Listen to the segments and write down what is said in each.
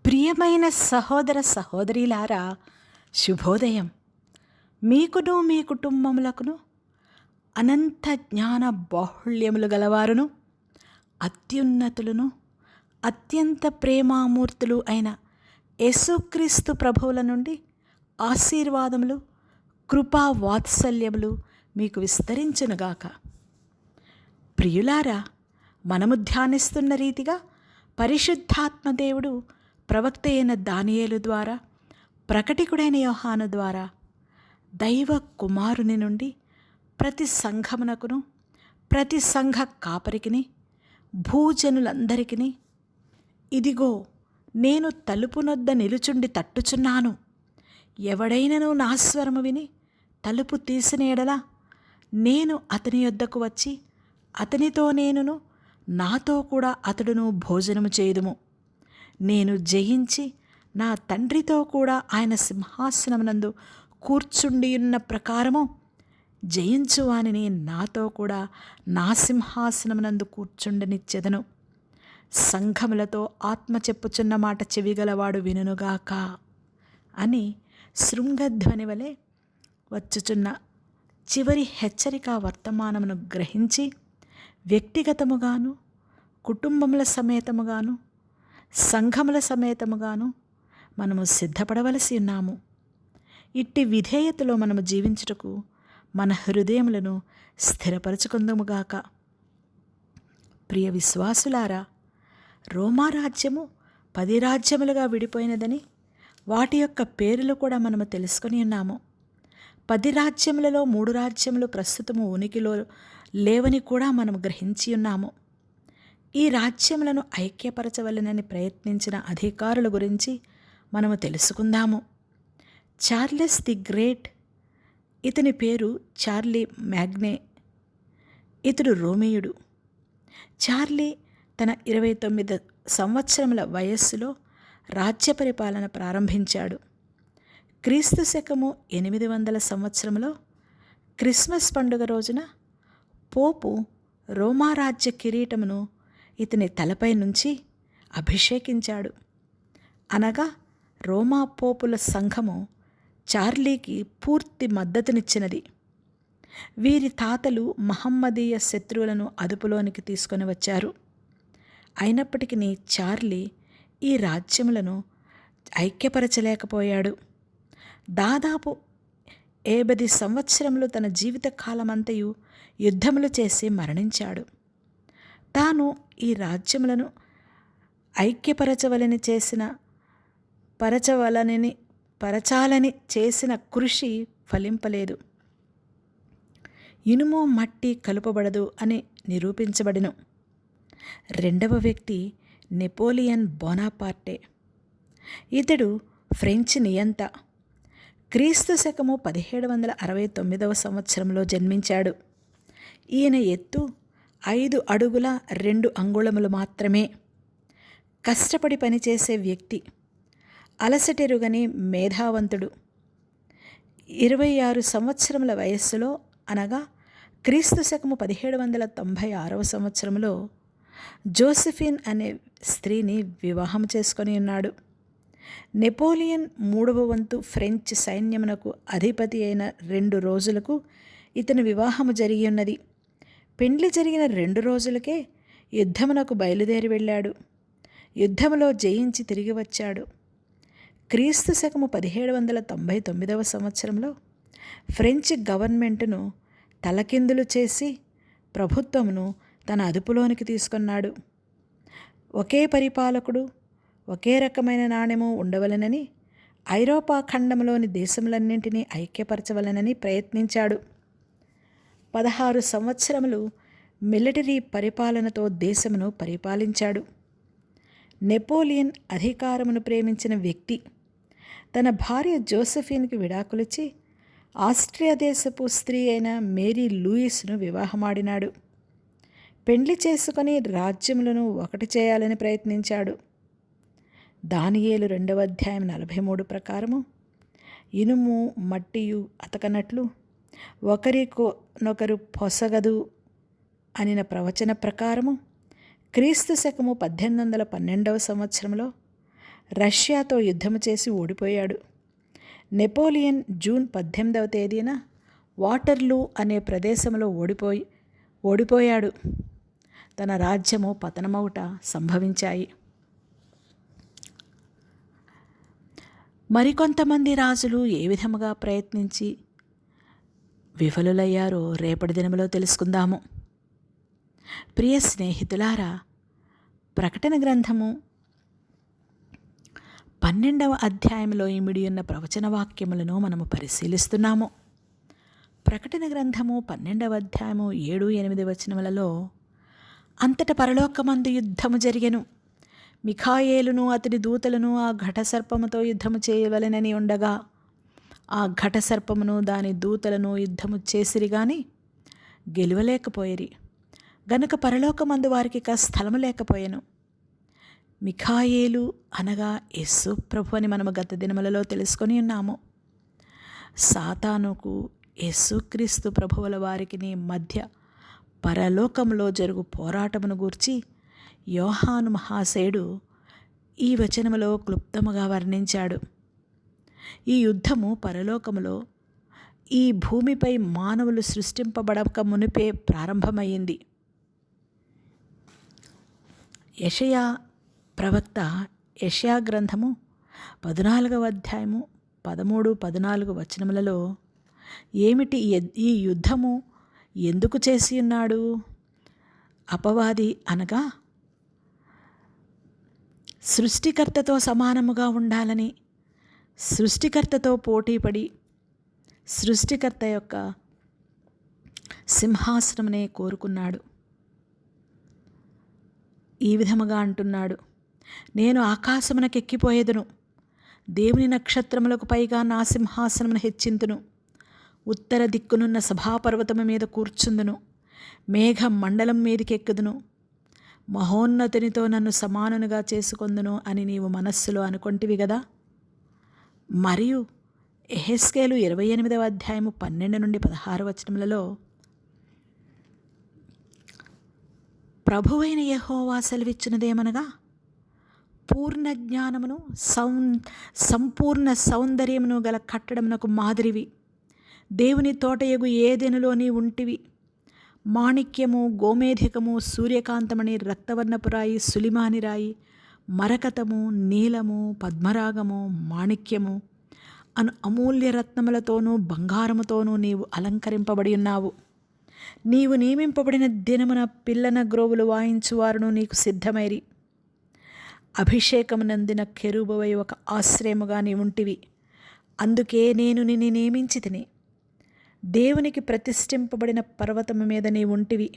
ప్రియమైన సహోదర సహోదరీలారా, శుభోదయం. మీకును మీ కుటుంబములకును అనంత జ్ఞాన బాహుళ్యములు గలవారును అత్యున్నతులను అత్యంత ప్రేమామూర్తులు అయిన యేసుక్రీస్తు ప్రభువుల నుండి ఆశీర్వాదములు, కృపా వాత్సల్యములు మీకు విస్తరించునుగాక. ప్రియులారా, మనము ధ్యానిస్తున్న రీతిగా పరిశుద్ధాత్మదేవుడు ప్రవక్త అయిన దానియేలు ద్వారా, ప్రకటికుడైన యోహాను ద్వారా దైవ కుమారుని నుండి ప్రతి సంఘమునకును ప్రతి సంఘ కాపరికిని భూజనులందరికీ, ఇదిగో నేను తలుపు నొద్ద నిలుచుండి తట్టుచున్నాను, ఎవడైనను నా స్వరము విని తలుపు తీసిన యెడల నేను అతని యొద్దకు వచ్చి అతనితో నేనును నాతో కూడా అతడును భోజనము చేయుదుము. నేను జయించి నా తండ్రితో కూడా ఆయన సింహాసనమునందు కూర్చుండియున్న ప్రకారము జయించువానిని నాతో కూడా నా సింహాసనమునందు కూర్చుండనిచ్చెదను. సంఘములతో ఆత్మ చెప్పుచున్న మాట చెవిగలవాడు వినుగాక అని శృంగధ్వని వలె వచ్చుచున్న చివరి హెచ్చరిక వర్తమానమును గ్రహించి వ్యక్తిగతముగాను కుటుంబముల సమేతముగాను సంఘముల సమేతముగాను మనము సిద్ధపడవలసి ఉన్నాము. ఇట్టి విధేయతలో మనము జీవించుటకు మన హృదయములను స్థిరపరచుకుందుముగాక. ప్రియ విశ్వాసులారా, రోమా రాజ్యము 10 రాజ్యములుగా విడిపోయినదని వాటి యొక్క పేర్లు కూడా మనము తెలుసుకొని ఉన్నాము. 10 రాజ్యములలో 3 రాజ్యములు ప్రస్తుతము ఉనికిలో లేవని కూడా మనము గ్రహించి ఉన్నాము. ఈ రాజ్యములను ఐక్యపరచవలనని ప్రయత్నించిన అధికారుల గురించి మనము తెలుసుకుందాము. చార్లెస్ ది గ్రేట్, ఇతని పేరు చార్లీ మ్యాగ్నే. ఇతడు రోమీయుడు. చార్లీ తన 29 సంవత్సరముల వయస్సులో రాజ్య పరిపాలన ప్రారంభించాడు. క్రీస్తు శకము 800 సంవత్సరంలో క్రిస్మస్ పండుగ రోజున పోపు రోమా రాజ్య కిరీటమును ఇతని తలపై నుంచి అభిషేకించాడు. అనగా రోమా పోపుల సంఘము చార్లీకి పూర్తి మద్దతునిచ్చినది. వీరి తాతలు మహమ్మదీయ శత్రువులను అదుపులోనికి తీసుకొని వచ్చారు. అయినప్పటికీ చార్లీ ఈ రాజ్యములను ఐక్యపరచలేకపోయాడు. దాదాపు 50 సంవత్సరములు తన జీవిత కాలమంతయు యుద్ధములు చేసి మరణించాడు. తాను ఈ రాజ్యములను ఐక్యపరచవలని పరచాలని చేసిన కృషి ఫలింపలేదు. ఇనుము మట్టి కలుపబడదు అని నిరూపించబడిను. రెండవ వ్యక్తి నెపోలియన్ బోనాపార్టే. ఇతడు ఫ్రెంచ్ నియంత. క్రీస్తు శకము 1769 సంవత్సరంలో జన్మించాడు. ఈయన ఎత్తు 5 అడుగుల 2 అంగుళములు మాత్రమే. కష్టపడి పనిచేసే వ్యక్తి. అలసటెరుగని మేధావంతుడు. 26 సంవత్సరముల వయస్సులో, అనగా క్రీస్తు శకము 1796 సంవత్సరంలో జోసెఫిన్ అనే స్త్రీని వివాహం చేసుకొని ఉన్నాడు. నెపోలియన్ 3వ వంతు ఫ్రెంచ్ సైన్యమునకు అధిపతి అయిన 2 రోజులకు ఇతని వివాహము జరిగి ఉన్నది. పెండ్లి జరిగిన 2 రోజులకే యుద్ధమునకు బయలుదేరి వెళ్ళాడు. యుద్ధములో జయించి తిరిగి వచ్చాడు. క్రీస్తు శకము 1799 సంవత్సరంలో ఫ్రెంచ్ గవర్నమెంటును తలకిందులు చేసి ప్రభుత్వమును తన అదుపులోనికి తీసుకున్నాడు. ఒకే పరిపాలకుడు, ఒకే రకమైన నాణెము ఉండవలనని ఐరోపా ఖండంలోని దేశములన్నింటినీ ఐక్యపరచవలనని ప్రయత్నించాడు. 16 సంవత్సరములు మిలిటరీ పరిపాలనతో దేశమును పరిపాలించాడు. నెపోలియన్ అధికారమును ప్రేమించిన వ్యక్తి. తన భార్య జోసెఫిన్కి విడాకులిచ్చి ఆస్ట్రియా దేశపు స్త్రీ అయిన మేరీ లూయిస్ను వివాహమాడినాడు. పెండ్లి చేసుకొని రాజ్యములను ఒకటి చేయాలని ప్రయత్నించాడు. దానియేలు 2వ అధ్యాయం 43 ప్రకారము, ఇనుము మట్టియు అతకనట్లు ఒకరికొనొకరు పొసగదు అనిన ప్రవచన ప్రకారము క్రీస్తు శకము 1812 సంవత్సరంలో రష్యాతో యుద్ధము చేసి ఓడిపోయాడు. నెపోలియన్ జూన్ 18వ తేదీన వాటర్లూ అనే ప్రదేశంలో ఓడిపోయాడు. తన రాజ్యము పతనమవుట సంభవించాయి. మరికొంతమంది రాజులు ఏ విధముగా ప్రయత్నించి విఫలులయ్యారో రేపటి దినములో తెలుసుకుందాము. ప్రియ స్నేహితులారా, ప్రకటన గ్రంథము 12వ అధ్యాయంలో ఇమిడి ఉన్న ప్రవచన వాక్యములను మనము పరిశీలిస్తున్నాము. ప్రకటన గ్రంథము 12వ అధ్యాయము 7-8 వచనములలో, అంతట పరలోకమందు యుద్ధము జరిగెను. మిఖాయేలును అతని దూతలను ఆ ఘటసర్పముతో యుద్ధము చేయవలెనని ఉండగా, ఆ ఘటసర్పమును దాని దూతలను యుద్ధము చేసిరి గాని గెలువలేకపోయిరి. గనుక పరలోకమందు వారికి స్థలము లేకపోయెను. మిఖాయేలు అనగా యేసు ప్రభు అని మనము గత దినములలో తెలుసుకొని ఉన్నాము. సాతానుకు యేసుక్రీస్తు ప్రభువుల వారికి మధ్య పరలోకంలో జరుగు పోరాటమును గూర్చి యోహాను మహాశయుడు ఈ వచనములో క్లుప్తముగా వర్ణించాడు. ఈ యుద్ధము పరలోకములో ఈ భూమిపై మానవులు సృష్టింపబడక మునిపే ప్రారంభమైంది. యెషయా ప్రవక్త యెషయా గ్రంథము 14వ అధ్యాయము 13-14 వచనములలో ఏమిటి ఈ యుద్ధము ఎందుకు చేసి ఉన్నాడు? అపవాది అనగా సృష్టికర్తతో సమానముగా ఉండాలని, సృష్టికర్తతో పోటీపడి సృష్టికర్త యొక్క సింహాసనమునే కోరుకున్నాడు. ఈ విధముగా అంటున్నాడు, నేను ఆకాశమునకెక్కిపోయేదను, దేవుని నక్షత్రములకు పైగా నా సింహాసనమును హెచ్చింతును, ఉత్తర దిక్కునున్న సభాపర్వతము మీద కూర్చుందును, మేఘ మండలం మీదికెక్కుదును, మహోన్నతునితో నన్ను సమానునిగా చేసుకొందును అని నీవు మనస్సులో అనుకొంటివి గదా. మరియు యెహెజ్కేలు 28వ అధ్యాయము 12-16 వచనములలో, ప్రభువైన యెహోవా సెలవిచ్చినదేమనగా, పూర్ణ జ్ఞానమును సంపూర్ణ సౌందర్యమును గల కట్టడమునకు మాదిరివి దేవుని తోటయగు ఏదెనులో నీ ఉంటివి. మాణిక్యము, గోమేధికము, సూర్యకాంతమణి, రక్తవర్ణపు రాయి, సులిమాని రాయి, మరకతము, నీలము, పద్మరాగము, మాణిక్యము అను అమూల్య రత్నములతోనూ బంగారముతోనూ నీవు అలంకరింపబడి ఉన్నావు. నీవు నియమింపబడిన దినమున పిల్లన గ్రోవులు వాయించువారును నీకు సిద్ధమైరి. అభిషేకమునందిన కెరూబవై ఒక ఆశ్రయముగా నీ ఉంటివి. అందుకే నేను నిన్ను నియమించి తిని దేవునికి ప్రతిష్ఠింపబడిన పర్వతము మీద నీ ఉంటివి.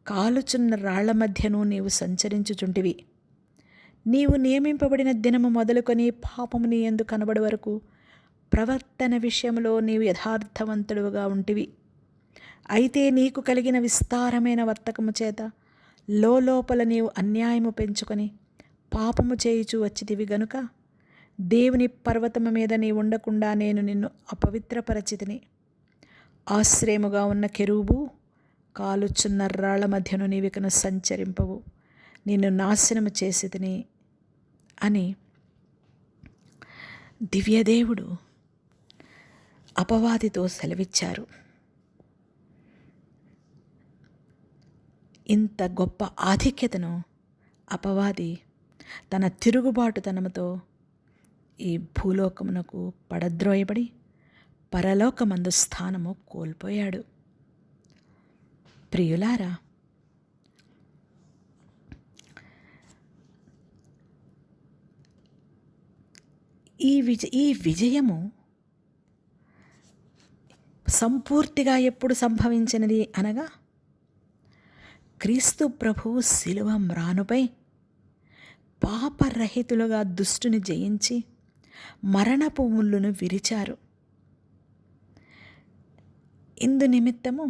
కాలుచున్న రాళ్ల మధ్యను నీవు సంచరించుచుంటివి. నీవు నియమింపబడిన దినము మొదలుకొని పాపము నీ యందు కనబడి వరకు ప్రవర్తన విషయంలో నీవు యథార్థవంతుడుగా ఉంటివి. అయితే నీకు కలిగిన విస్తారమైన వర్తకము చేత లోపల నీవు అన్యాయము పెంచుకొని పాపము చేయుచు వచ్చితివి గనుక దేవుని పర్వతము మీద నీ ఉండకుండా నేను నిన్ను అపవిత్రపరచితిని. ఆశ్రయముగా ఉన్న కెరూబు, కాలుచున్న రాళ్ల మధ్యను నీవికను సంచరింపవు, నిన్ను నాశనము చేసితిని అని దివ్యదేవుడు అపవాదితో సెలవిచ్చారు. ఇంత గొప్ప ఆధిక్యతను అపవాది తన తిరుగుబాటుతనముతో ఈ భూలోకమునకు పడద్రోయబడి పరలోకమందు స్థానము కోల్పోయాడు. ప్రియులారా, ఈ విజయము సంపూర్తిగా ఎప్పుడు సంభవించినది అనగా, క్రీస్తు ప్రభువు శిలువ మ్రానుపై పాపరహితులుగా దుష్టుని జయించి మరణపు ముళ్ళును విరిచారు. ఇందు నిమిత్తము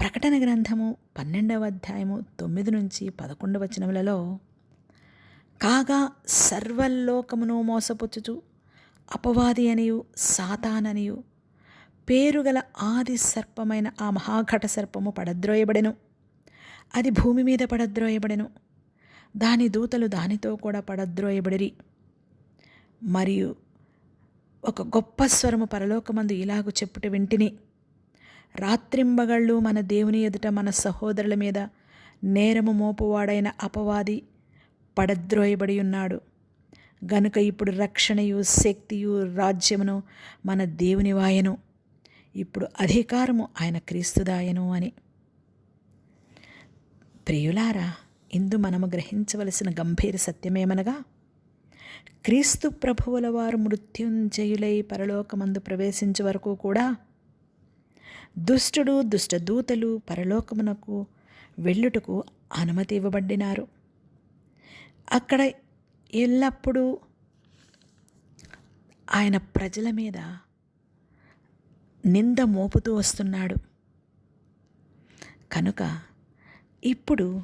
ప్రకటన గ్రంథము 12వ అధ్యాయము 9-11 వచనములలో, కాగా సర్వలోకమును మోసపుచ్చుచు అపవాది అనియు సాతాననియు పేరుగల ఆది సర్పమైన ఆ మహాఘట సర్పము పడద్రోయబడెను. అది భూమి మీద పడద్రోయబడెను. దాని దూతలు దానితో కూడా పడద్రోయబడిరి. మరియు ఒక గొప్ప స్వరము పరలోకమందు ఇలాగు చెప్పుట వింటిని, రాత్రింబగళ్ళు మన దేవుని ఎదుట మన సహోదరుల మీద నేరము మోపువాడైన అపవాది పడద్రోయబడి ఉన్నాడు. గనుక ఇప్పుడు రక్షణయు శక్తియు రాజ్యమును మన దేవుని వాయను, ఇప్పుడు అధికారము ఆయన క్రీస్తుదాయను అని. ప్రియులారా, ఇందు మనము గ్రహించవలసిన గంభీర సత్యమేమనగా, క్రీస్తు ప్రభువుల వారు మృత్యుంజయులై పరలోకమందు ప్రవేశించే వరకు కూడా దుష్టుడు దుష్టదూతలు పరలోకమునకు వెళ్ళుటకు అనుమతి ఇవ్వబడినారు. అక్కడ ఎల్లప్పుడూ ఆయన ప్రజల మీద నింద మోపుతూ వస్తున్నాడు. కనుక ఇప్పుడు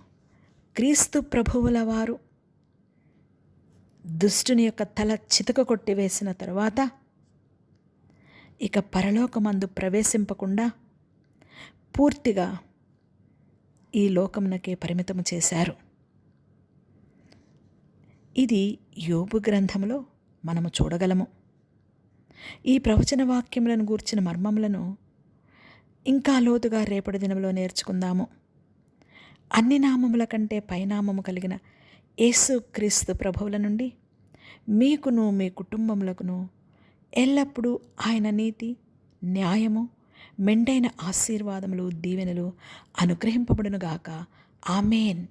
క్రీస్తు ప్రభువుల వారు దుష్టుని యొక్క తల చితక కొట్టివేసిన తరువాత ఇక పరలోకమందు ప్రవేశింపకుండా పూర్తిగా ఈ లోకమునకే పరిమితము చేశారు. ఇది యోబు గ్రంథంలో మనము చూడగలము. ఈ ప్రవచన వాక్యములను గూర్చిన మర్మములను ఇంకా లోతుగా రేపటి దినంలో నేర్చుకుందాము. అన్ని నామముల కంటే పైనామము కలిగిన యేసు క్రీస్తు ప్రభువుల నుండి మీకును మీ కుటుంబములకును ఎల్లప్పుడూ ఆయన నీతి, న్యాయము, మెండైన ఆశీర్వాదములు, దీవెనలు అనుగ్రహింపబడునుగాక. ఆమేన్.